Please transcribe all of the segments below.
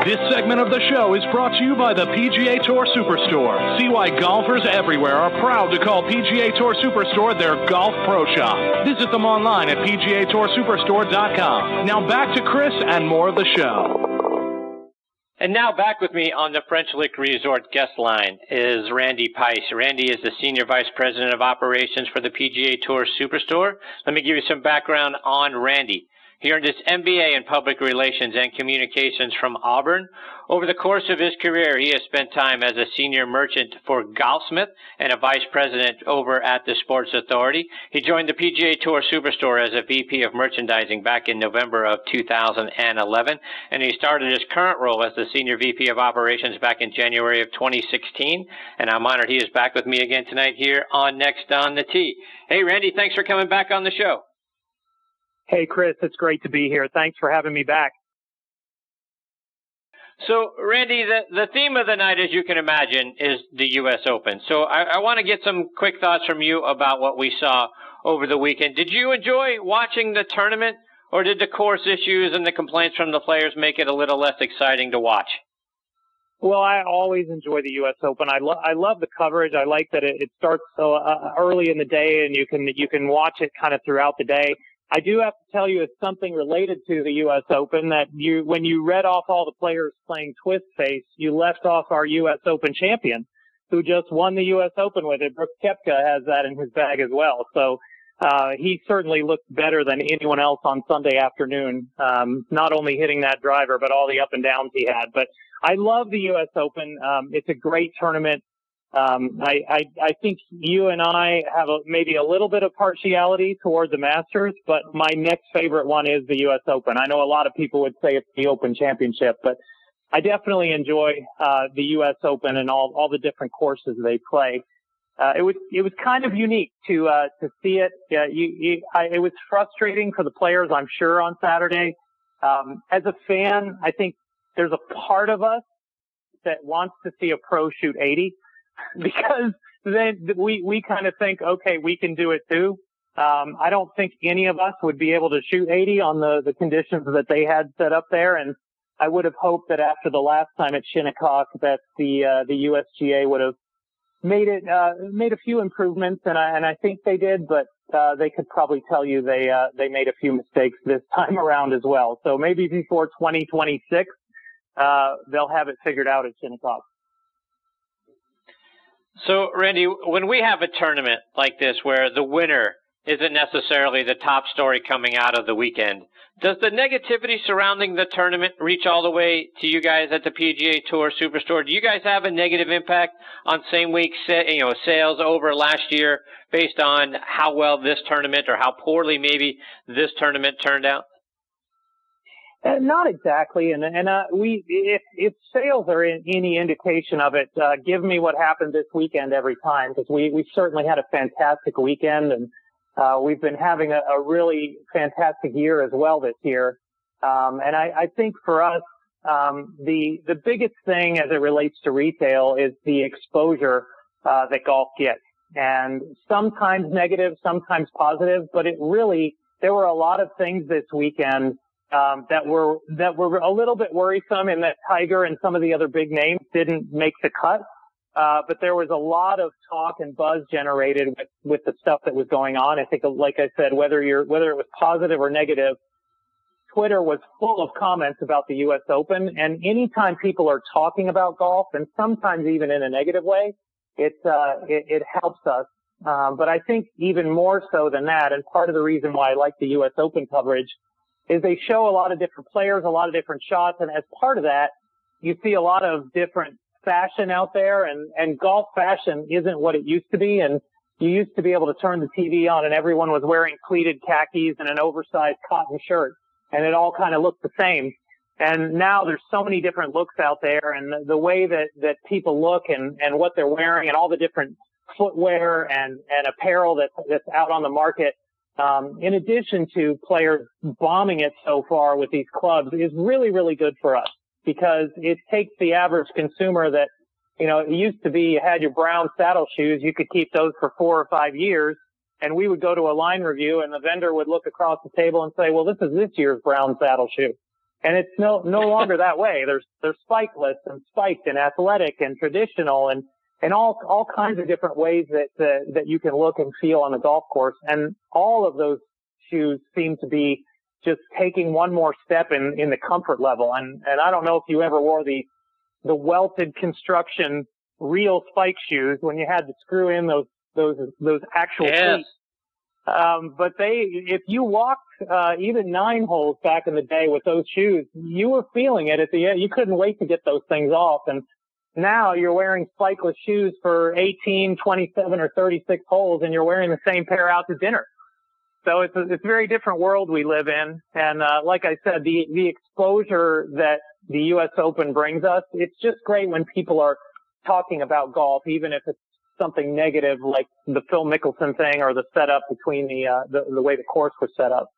This segment of the show is brought to you by the PGA Tour Superstore. See why golfers everywhere are proud to call PGA Tour Superstore their golf pro shop. Visit them online at PGATourSuperstore.com. Now back to Chris and more of the show. And now back with me on the French Lick Resort guest line is Randy Peitsch. Randy is the Senior Vice President of Operations for the PGA Tour Superstore. Let me give you some background on Randy. He earned his MBA in Public Relations and Communications from Auburn. Over the course of his career, he has spent time as a senior merchant for Golfsmith and a vice president over at the Sports Authority. He joined the PGA Tour Superstore as a VP of Merchandising back in November of 2011, and he started his current role as the Senior VP of Operations back in January of 2016. And I'm honored he is back with me again tonight here on Next on the Tee. Hey, Randy, thanks for coming back on the show. Hey, Chris, it's great to be here. Thanks for having me back. So, Randy, the theme of the night, as you can imagine, is the U.S. Open. So I want to get some quick thoughts from you about what we saw over the weekend. Did you enjoy watching the tournament, or did the course issues and the complaints from the players make it a little less exciting to watch? Well, I always enjoy the U.S. Open. I love the coverage. I like that it starts so early in the day, and you can watch it kind of throughout the day. I do have to tell you, it's something related to the U.S. Open that when you read off all the players playing twist face, you left off our U.S. Open champion who just won the U.S. Open with it. Brooks Koepka has that in his bag as well. So, he certainly looked better than anyone else on Sunday afternoon. Not only hitting that driver, but all the up and downs he had. But I love the U.S. Open. It's a great tournament. I think you and I have maybe a little bit of partiality toward the Masters, but my next favorite one is the U.S. Open. I know a lot of people would say it's the Open Championship, but I definitely enjoy the U.S. Open and all the different courses they play. It was kind of unique to see it. It was frustrating for the players, I'm sure, on Saturday. As a fan, I think there's a part of us that wants to see a pro shoot 80. Because then we kind of think, okay, we can do it too. I don't think any of us would be able to shoot 80 on the conditions that they had set up there. And I would have hoped that after the last time at Shinnecock that the USGA would have made a few improvements. And I think they did, but they could probably tell you they made a few mistakes this time around as well. So maybe before 2026, they'll have it figured out at Shinnecock. So, Randy, when we have a tournament like this where the winner isn't necessarily the top story coming out of the weekend, does the negativity surrounding the tournament reach all the way to you guys at the PGA Tour Superstore? Do you guys have a negative impact on same-week sales over last year based on how well this tournament or how poorly maybe this tournament turned out? Not exactly, and if sales are any indication of it, give me what happened this weekend every time, because we certainly had a fantastic weekend, and we've been having a really fantastic year as well this year. And I think for us, the biggest thing as it relates to retail is the exposure that golf gets, and sometimes negative, sometimes positive, but there were a lot of things this weekend that were a little bit worrisome, in that Tiger and some of the other big names didn't make the cut. But there was a lot of talk and buzz generated with the stuff that was going on. I think, like I said, whether it was positive or negative, Twitter was full of comments about the U.S. Open. And anytime people are talking about golf, and sometimes even in a negative way, it helps us. But I think even more so than that, and part of the reason why I like the U.S. Open coverage, is they show a lot of different players, a lot of different shots, and as part of that, you see a lot of different fashion out there, and golf fashion isn't what it used to be, and you used to be able to turn the TV on and everyone was wearing pleated khakis and an oversized cotton shirt, and it all kind of looked the same. And now there's so many different looks out there, and the way that people look and what they're wearing, and all the different footwear and apparel that's out on the market, in addition to players bombing it so far with these clubs, is really, really good for us, because it takes the average consumer that, it used to be you had your brown saddle shoes, you could keep those for 4 or 5 years, and we would go to a line review and the vendor would look across the table and say, well, this is this year's brown saddle shoe. And it's no longer that way. There's spikeless and spiked and athletic and traditional and all kinds of different ways that you can look and feel on the golf course. And all of those shoes seem to be just taking one more step in the comfort level. And I don't know if you ever wore the welted construction real spike shoes when you had to screw in those actual cleats. But if you walked, even 9 holes back in the day with those shoes, you were feeling it at the end. You couldn't wait to get those things off. And now you're wearing spikeless shoes for 18, 27 or 36 holes and you're wearing the same pair out to dinner. So it's a very different world we live in. And, like I said, the exposure that the U.S. Open brings us, it's just great when people are talking about golf, even if it's something negative like the Phil Mickelson thing or the setup between the way the course was set up.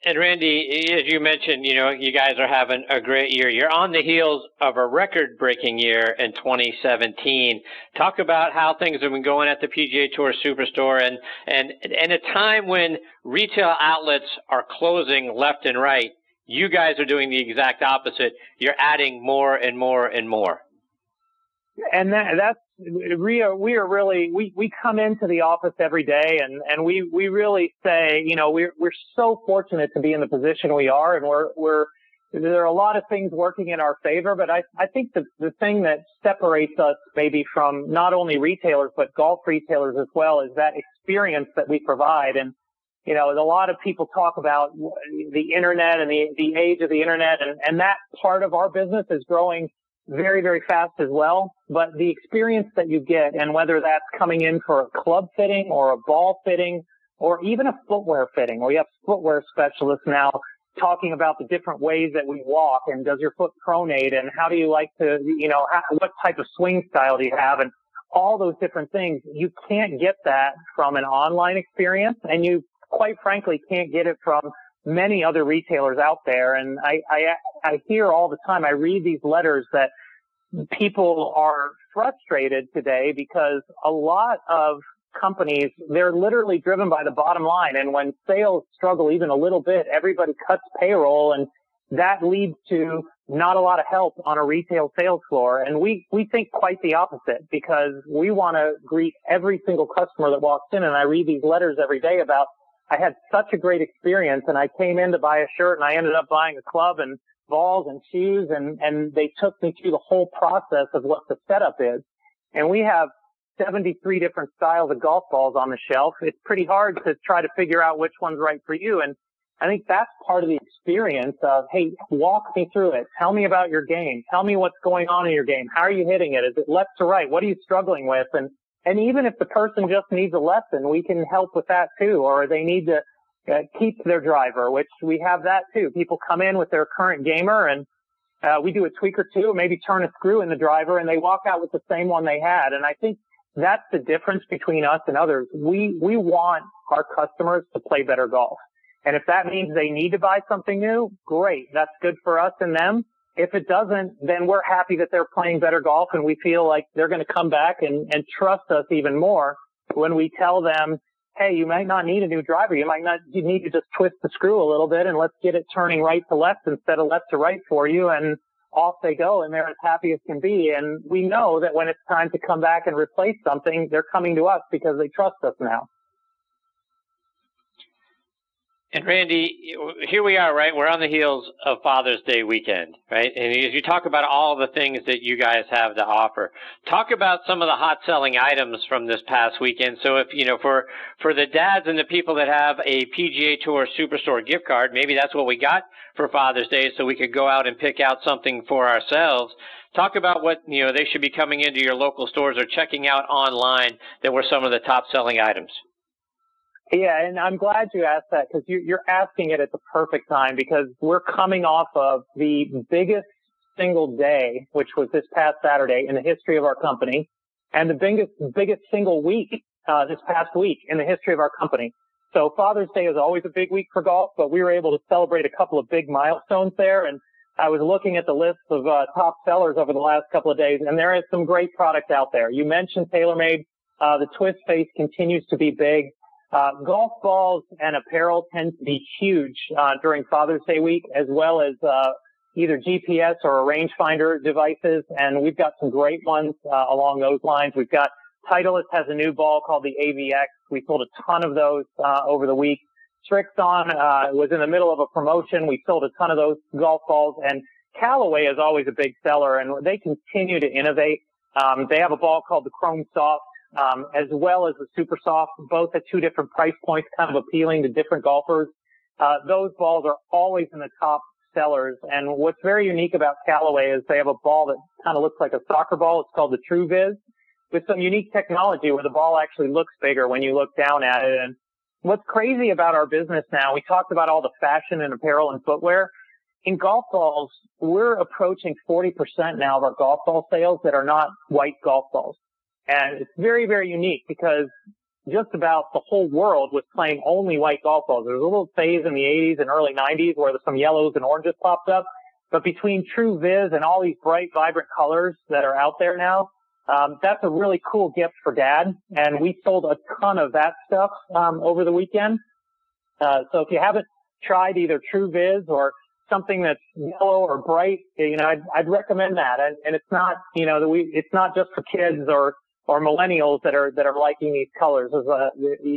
And Randy, as you mentioned, you guys are having a great year. You're on the heels of a record-breaking year in 2017. Talk about how things have been going at the PGA Tour Superstore and a time when retail outlets are closing left and right. You guys are doing the exact opposite. You're adding more and more and more. And we come into the office every day and we really say, we're so fortunate to be in the position we are, and there are a lot of things working in our favor, but I think the thing that separates us maybe from not only retailers, but golf retailers as well, is that experience that we provide. And, a lot of people talk about the internet and the age of the internet, and that part of our business is growing very, very fast as well. But the experience that you get, and whether that's coming in for a club fitting or a ball fitting or even a footwear fitting, we have footwear specialists now talking about the different ways that we walk, and does your foot pronate, and how do you like to, what type of swing style do you have, and all those different things. You can't get that from an online experience, and you quite frankly can't get it from many other retailers out there. And I hear all the time, I read these letters that people are frustrated today because a lot of companies, they're literally driven by the bottom line. And when sales struggle even a little bit, everybody cuts payroll, and that leads to not a lot of help on a retail sales floor. And we think quite the opposite, because we want to greet every single customer that walks in. And I read these letters every day about, I had such a great experience, and I came in to buy a shirt and I ended up buying a club and balls and shoes, and they took me through the whole process of what the setup is. And we have 73 different styles of golf balls on the shelf. It's pretty hard to try to figure out which one's right for you. And I think that's part of the experience of, hey, walk me through it. Tell me about your game. Tell me what's going on in your game. How are you hitting it? Is it left to right? What are you struggling with? And even if the person just needs a lesson, we can help with that too. Or they need to keep their driver, which we have that too. People come in with their current gamer, and we do a tweak or two, maybe turn a screw in the driver, and they walk out with the same one they had. And I think that's the difference between us and others. We want our customers to play better golf. And if that means they need to buy something new, great. That's good for us and them. If it doesn't, then we're happy that they're playing better golf, and we feel like they're going to come back and trust us even more when we tell them, hey, you might not need a new driver. You need to just twist the screw a little bit, and let's get it turning right to left instead of left to right for you. And off they go, and they're as happy as can be. And we know that when it's time to come back and replace something, they're coming to us because they trust us now. And Randy, here we are, right? We're on the heels of Father's Day weekend, right? And as you talk about all the things that you guys have to offer, talk about some of the hot selling items from this past weekend. So if, for the dads and the people that have a PGA Tour Superstore gift card, maybe that's what we got for Father's Day, so we could go out and pick out something for ourselves. Talk about what, they should be coming into your local stores or checking out online that were some of the top selling items. Yeah, and I'm glad you asked that, because you're asking it at the perfect time, because we're coming off of the biggest single day, which was this past Saturday, in the history of our company, and the biggest single week this past week in the history of our company. So Father's Day is always a big week for golf, but we were able to celebrate a couple of big milestones there. And I was looking at the list of top sellers over the last couple of days, and there is some great product out there. You mentioned TaylorMade. The twist face continues to be big. Golf balls and apparel tend to be huge during Father's Day week, as well as either GPS or a rangefinder devices, and we've got some great ones along those lines. We've got Titleist has a new ball called the AVX. We sold a ton of those over the week. Strixon was in the middle of a promotion. We sold a ton of those golf balls, and Callaway is always a big seller, and they continue to innovate. They have a ball called the Chrome Soft, as well as the Super Soft, both at two different price points, kind of appealing to different golfers. Those balls are always in the top sellers. And what's very unique about Callaway is they have a ball that kind of looks like a soccer ball. It's called the True Viz, with some unique technology where the ball actually looks bigger when you look down at it. And what's crazy about our business now, we talked about all the fashion and apparel and footwear. In golf balls, we're approaching 40% now of our golf ball sales that are not white golf balls. And it's very, very unique because just about the whole world was playing only white golf balls. There was a little phase in the 80s and early 90s where some yellows and oranges popped up. But between True Viz and all these bright, vibrant colors that are out there now, that's a really cool gift for Dad. And we sold a ton of that stuff over the weekend. So if you haven't tried either True Viz or something that's yellow or bright, I'd recommend that. And it's not, it's not just for kids or millennials that are liking these colors.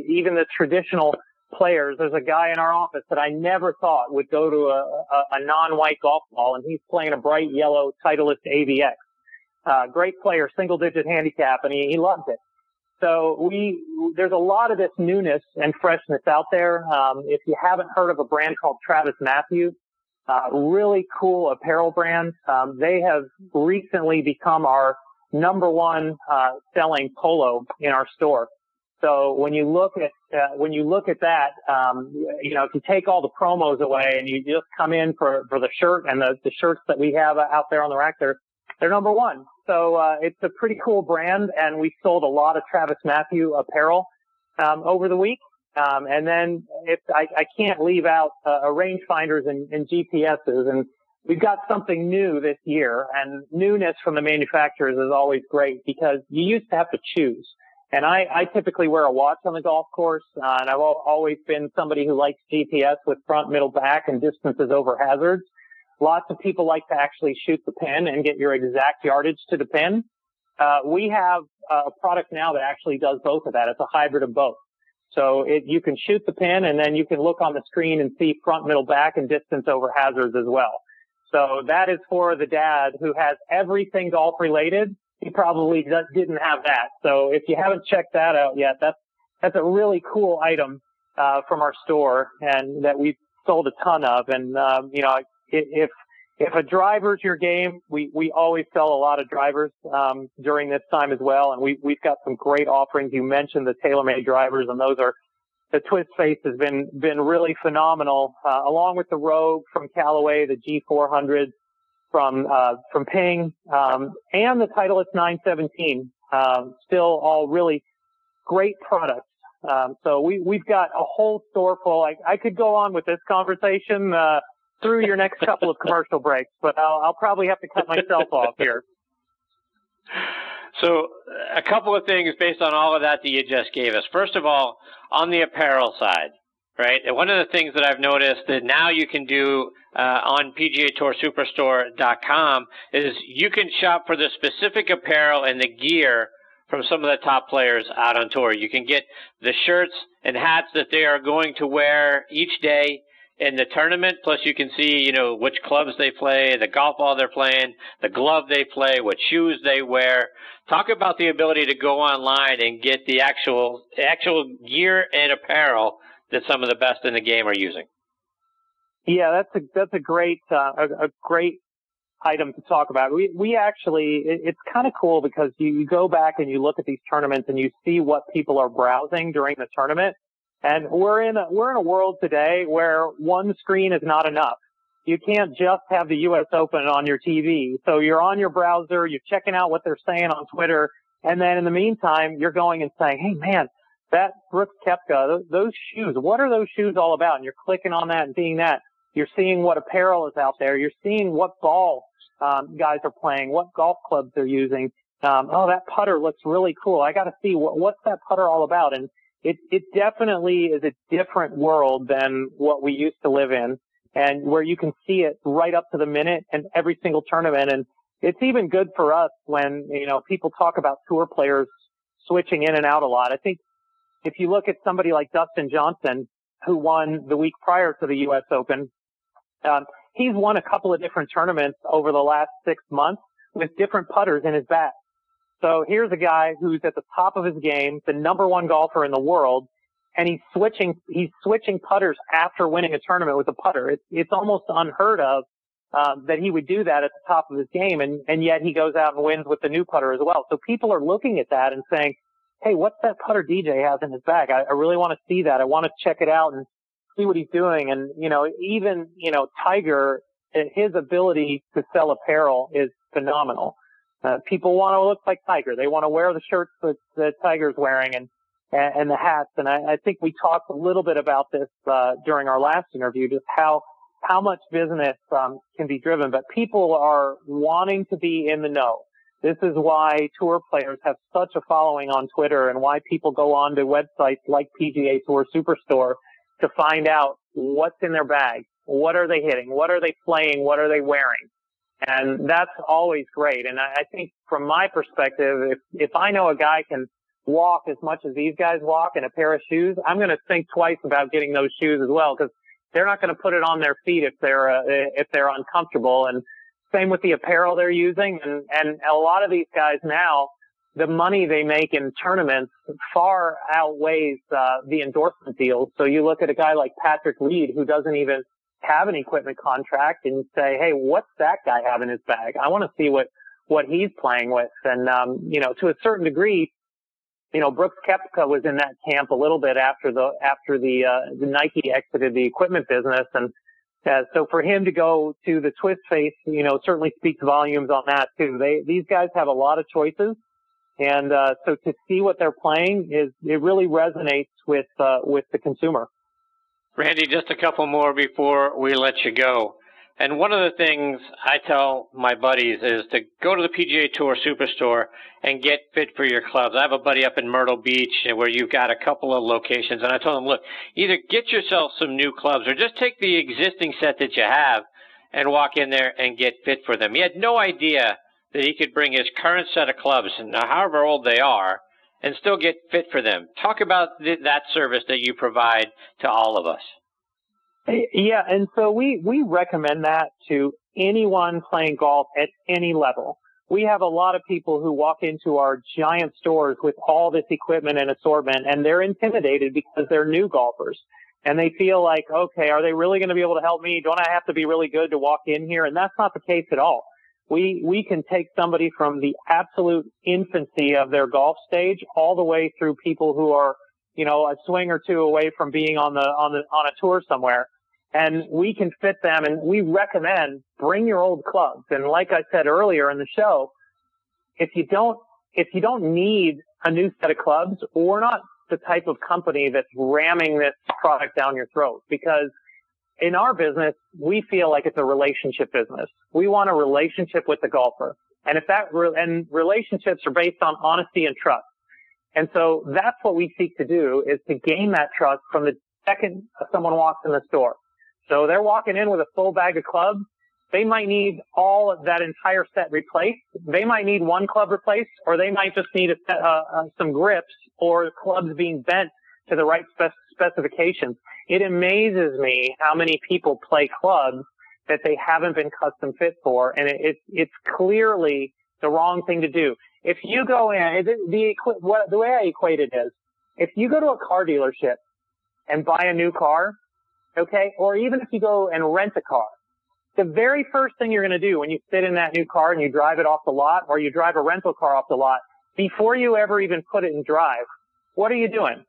Even the traditional players, there's a guy in our office that I never thought would go to a non-white golf ball, and he's playing a bright yellow Titleist AVX. Great player, single digit handicap, and he loves it. So there's a lot of this newness and freshness out there. If you haven't heard of a brand called Travis Matthews, really cool apparel brand. They have recently become our number one selling polo in our store. So when you look at that, if you take all the promos away and you just come in for the shirt and the shirts that we have out there on the rack, they're number one. So it's a pretty cool brand, and we sold a lot of Travis Matthew apparel over the week. And then I can't leave out rangefinders and GPSs, and we've got something new this year, and newness from the manufacturers is always great because you used to have to choose. And I typically wear a watch on the golf course, and I've always been somebody who likes GPS with front, middle, back, and distances over hazards. Lots of people like to actually shoot the pin and get your exact yardage to the pin. We have a product now that actually does both of that. It's a hybrid of both. So you can shoot the pin, and then you can look on the screen and see front, middle, back, and distance over hazards as well. So that is for the dad who has everything golf related. He probably didn't have that. So if you haven't checked that out yet, that's a really cool item from our store, and that we've sold a ton of. And if a driver's your game, we always sell a lot of drivers during this time as well. And we've got some great offerings. You mentioned the TaylorMade drivers, and those are, the twist face has been really phenomenal, along with the Rogue from Callaway, the G400 from Ping, and the Titleist 917. Still all really great products. So we've got a whole store full. I could go on with this conversation through your next couple of commercial breaks, but I'll probably have to cut myself off here. So a couple of things based on all of that you just gave us. First of all, on the apparel side, right? And one of the things that I've noticed that now you can do on PGA Tour Superstore.com is you can shop for the specific apparel and the gear from some of the top players out on tour. You can get the shirts and hats that they are going to wear each day in the tournament, plus you can see, which clubs they play, the golf ball they're playing, the glove they play, what shoes they wear. Talk about the ability to go online and get the actual gear and apparel that some of the best in the game are using. Yeah, that's a great item to talk about. We actually, it's kind of cool because you go back and you look at these tournaments and you see what people are browsing during the tournament. And we're in a world today where one screen is not enough. You can't just have the U.S. Open on your TV. So you're on your browser, you're checking out what they're saying on Twitter, and then in the meantime, you're going and saying, hey, man, that Brooks Koepka, those shoes, what are those shoes all about? And you're clicking on that and seeing that. You're seeing what apparel is out there. You're seeing what ball guys are playing, what golf clubs they're using. That putter looks really cool. I got to see what's that putter all about. And it definitely is a different world than what we used to live in, and where you can see it right up to the minute and every single tournament. And it's even good for us when, people talk about tour players switching in and out a lot. I think if you look at somebody like Dustin Johnson, who won the week prior to the U.S. Open, he's won a couple of different tournaments over the last 6 months with different putters in his bag. So here's a guy who's at the top of his game, the number one golfer in the world, and he's switching putters after winning a tournament with a putter. It's almost unheard of that he would do that at the top of his game, and yet he goes out and wins with the new putter as well. So people are looking at that and saying, hey, what's that putter DJ has in his bag? I really want to see that. I want to check it out and see what he's doing. And, even Tiger, his ability to sell apparel is phenomenal. People want to look like Tiger. They want to wear the shirts that Tiger's wearing and the hats. And I think we talked a little bit about this during our last interview, just how much business can be driven. But people are wanting to be in the know. This is why tour players have such a following on Twitter, and why people go on to websites like PGA Tour Superstore to find out what's in their bag. What are they hitting? What are they playing? What are they wearing? And that's always great. And I think from my perspective, if I know a guy can walk as much as these guys walk in a pair of shoes, I'm going to think twice about getting those shoes as well, because they're not going to put it on their feet if they're uncomfortable. And same with the apparel they're using. And a lot of these guys now, the money they make in tournaments far outweighs the endorsement deals. So you look at a guy like Patrick Reed, who doesn't even have an equipment contract, and say, hey, what's that guy have in his bag? I want to see what he's playing with. And, to a certain degree, Brooks Koepka was in that camp a little bit after the Nike exited the equipment business. And so for him to go to the twist face, certainly speaks volumes on that too. These guys have a lot of choices. And, so to see what they're playing it really resonates with the consumer. Randy, just a couple more before we let you go. And one of the things I tell my buddies is to go to the PGA Tour Superstore and get fit for your clubs. I have a buddy up in Myrtle Beach where you've got a couple of locations, and I told him, look, either get yourself some new clubs or just take the existing set that you have and walk in there and get fit for them. He had no idea that he could bring his current set of clubs, however old they are, and still get fit for them. Talk about that service that you provide to all of us. Yeah, and so we recommend that to anyone playing golf at any level. We have a lot of people who walk into our giant stores with all this equipment and assortment, and they're intimidated because they're new golfers. And they feel like, okay, are they really going to be able to help me? Don't I have to be really good to walk in here? And that's not the case at all. We can take somebody from the absolute infancy of their golf stage all the way through people who are, a swing or two away from being on a tour somewhere. And we can fit them, and we recommend bring your old clubs. And like I said earlier in the show, if you don't need a new set of clubs, we're not the type of company that's ramming this product down your throat, because in our business, we feel like it's a relationship business. We want a relationship with the golfer. And and relationships are based on honesty and trust. And so that's what we seek to do, is to gain that trust from the second someone walks in the store. So they're walking in with a full bag of clubs. They might need all of that entire set replaced. They might need one club replaced, or they might just need some grips or clubs being bent to the right specifications. It amazes me how many people play clubs that they haven't been custom fit for, and it's clearly the wrong thing to do. If you go in, the way I equate it is, if you go to a car dealership and buy a new car, okay, or even if you go and rent a car, the very first thing you're going to do when you sit in that new car and you drive it off the lot, or you drive a rental car off the lot, before you ever even put it in drive, what are you doing?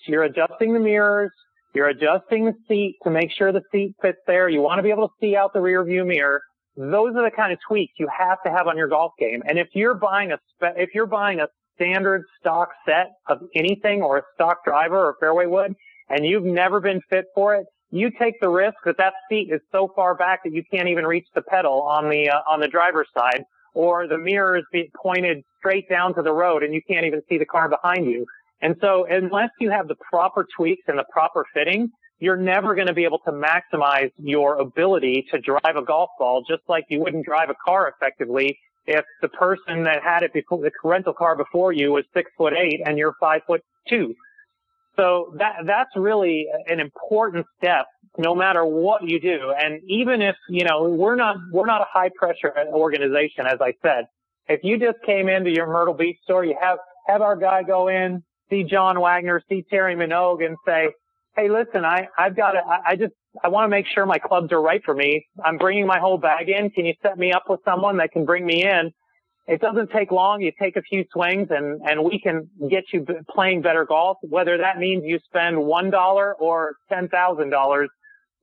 You're adjusting the mirrors. You're adjusting the seat to make sure the seat fits there. You want to be able to see out the rear view mirror. Those are the kind of tweaks you have to have on your golf game. And if you're buying a standard stock set of anything, or a stock driver or fairway wood, and you've never been fit for it, you take the risk that seat is so far back that you can't even reach the pedal on the driver's side, or the mirror is being pointed straight down to the road and you can't even see the car behind you. And so unless you have the proper tweaks and the proper fitting, you're never going to be able to maximize your ability to drive a golf ball, just like you wouldn't drive a car effectively if the person that had it before, the rental car before you, was 6'8" and you're 5'2". So that's really an important step no matter what you do. And even if, we're not a high pressure organization, as I said. If you just came into your Myrtle Beach store, you have our guy go in, see John Wagner, see Terry Minogue, and say, hey, listen, I want to make sure my clubs are right for me. I'm bringing my whole bag in. Can you set me up with someone that can bring me in? It doesn't take long. You take a few swings and we can get you playing better golf. Whether that means you spend $1 or $10,000,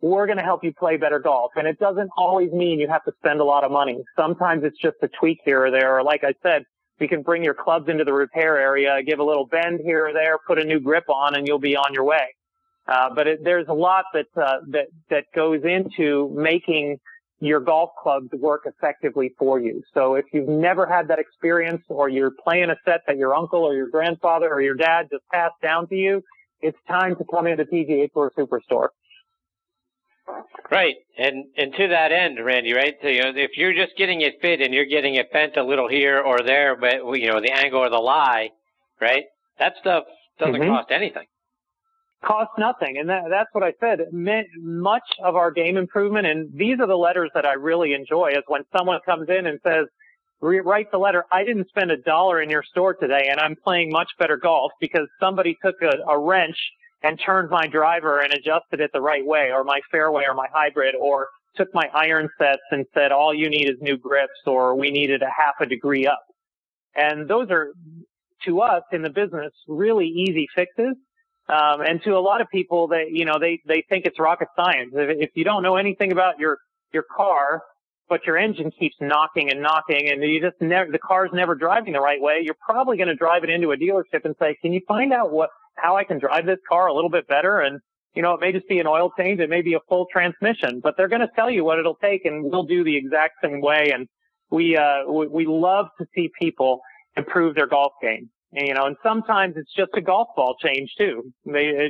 we're going to help you play better golf. And it doesn't always mean you have to spend a lot of money. Sometimes it's just a tweak here or there. Or like I said, we can bring your clubs into the repair area, give a little bend here or there, put a new grip on, and you'll be on your way. But there's a lot that goes into making your golf clubs work effectively for you. So if you've never had that experience, or you're playing a set that your uncle or your grandfather or your dad just passed down to you, it's time to come into PGA Tour Superstore. Right. And to that end, Randy, right? So, if you're just getting it fit and you're getting it bent a little here or there, but, the angle or the lie, right? That stuff doesn't cost anything. Costs nothing. And that's what I said. Much of our game improvement, and these are the letters that I really enjoy, is when someone comes in and says, writes a letter, I didn't spend $1 in your store today and I'm playing much better golf because somebody took a wrench and turned my driver and adjusted it the right way, or my fairway or my hybrid, or took my iron sets and said, all you need is new grips, or we needed a half a degree up. And those are, to us in the business, really easy fixes. And to a lot of people, they think it's rocket science. If you don't know anything about your car, but your engine keeps knocking and knocking, and the car's never driving the right way, you're probably going to drive it into a dealership and say, can you find out how I can drive this car a little bit better? And, it may just be an oil change. It may be a full transmission, but they're going to tell you what it'll take, and we'll do the exact same way. And we love to see people improve their golf game. And sometimes it's just a golf ball change too.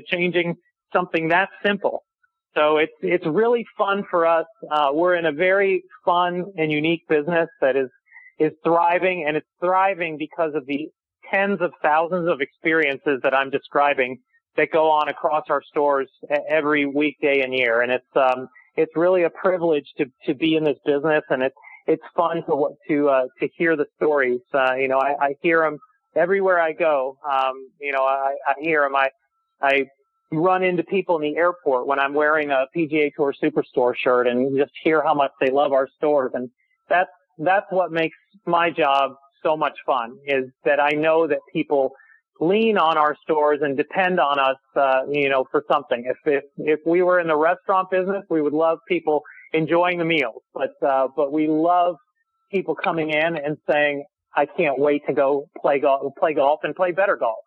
Changing something that simple. So it's really fun for us. We're in a very fun and unique business that is thriving, and it's thriving because of the tens of thousands of experiences that I'm describing that go on across our stores every weekday and year. And it's really a privilege to be in this business, and it's fun to hear the stories. I hear them everywhere I go. I hear them. I run into people in the airport when I'm wearing a PGA Tour Superstore shirt, and just hear how much they love our stores. And that's what makes my job so much fun, is that I know that people lean on our stores and depend on us, for something. If we were in the restaurant business, we would love people enjoying the meals, but we love people coming in and saying, I can't wait to go play golf and play better golf.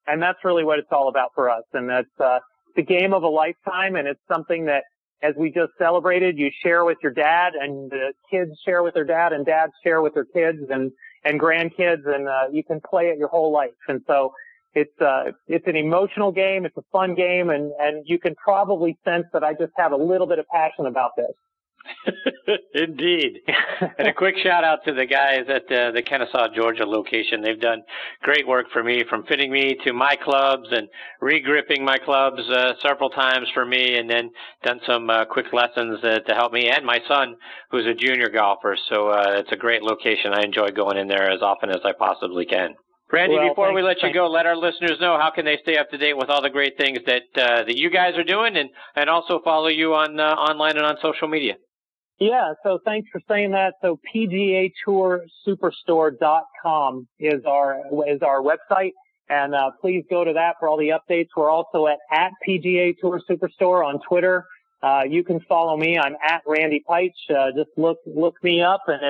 And that's really what it's all about for us. And that's the game of a lifetime. And it's something that, as we just celebrated, you share with your dad, and the kids share with their dad, and dads share with their kids and grandkids, and you can play it your whole life. And so it's an emotional game. It's a fun game. And you can probably sense that I just have a little bit of passion about this. Indeed. And a quick shout out to the guys at the Kennesaw, Georgia location. They've done great work for me, from fitting me to my clubs and re-gripping my clubs several times for me, and then done some quick lessons to help me and my son, who's a junior golfer. So it's a great location. I enjoy going in there as often as I possibly can. Randy, before we let you go, let our listeners know how can they stay up to date with all the great things that you guys are doing, and also follow you on online and on social media. Yeah, so thanks for saying that. So PGA Tour Superstore.com is our website, and please go to that for all the updates. We're also at PGA Tour Superstore on Twitter. You can follow me. I'm at Randy Peitsch. Just look me up, and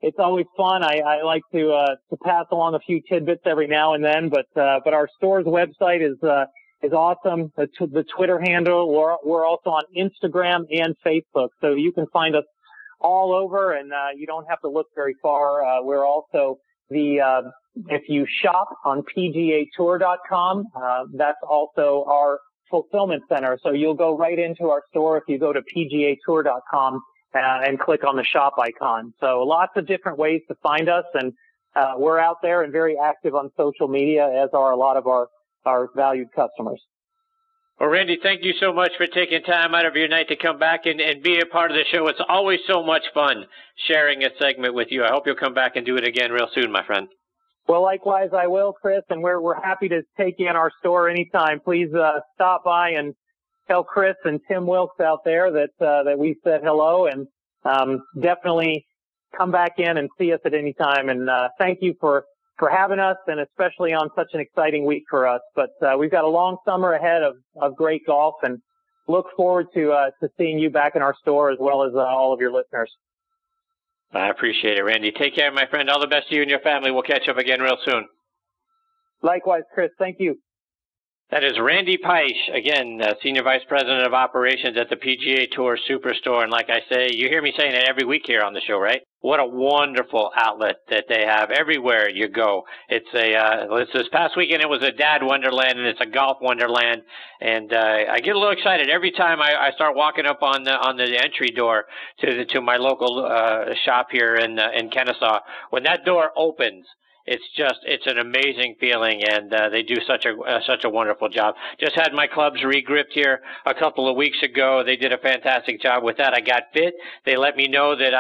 it's always fun. I like to pass along a few tidbits every now and then, but our store's website is awesome. The Twitter handle, we're also on Instagram and Facebook, so you can find us all over, and you don't have to look very far. We're also If you shop on PGAtour.com, that's also our fulfillment center. So you'll go right into our store if you go to PGAtour.com and click on the shop icon. So lots of different ways to find us, and we're out there and very active on social media, as are a lot of our valued customers. Well, Randy, thank you so much for taking time out of your night to come back and be a part of the show. It's always so much fun sharing a segment with you. I hope you'll come back and do it again real soon, my friend. Well, likewise, I will, Chris, and we're happy to take you in our store anytime. Please stop by and tell Chris and Tim Wilkes out there that we said hello, and definitely come back in and see us at any time. And thank you for having us, and especially on such an exciting week for us. But we've got a long summer ahead of great golf, and look forward to seeing you back in our store, as well as all of your listeners. I appreciate it, Randy. Take care, my friend. All the best to you and your family. We'll catch up again real soon. Likewise, Chris. Thank you. That is Randy Peitsch, again, Senior Vice President of Operations at the PGA Tour Superstore. And like I say, you hear me saying it every week here on the show, right? What a wonderful outlet that they have everywhere you go. It's this past weekend, it was a dad wonderland, and it's a golf wonderland. And I get a little excited every time I start walking up on the entry door to my local shop here in Kennesaw. When that door opens, it's an amazing feeling, and they do such a wonderful job. Just had my clubs re-gripped here a couple of weeks ago. They did a fantastic job with that. I got fit. They let me know that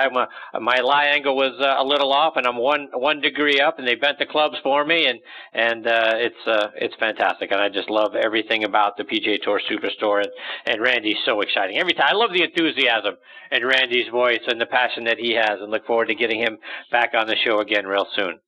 my lie angle was a little off, and I'm one degree up, and they bent the clubs for me, and it's fantastic. And I just love everything about the PGA Tour Superstore, and Randy's so exciting. Every time I love the enthusiasm in Randy's voice and the passion that he has, and look forward to getting him back on the show again real soon.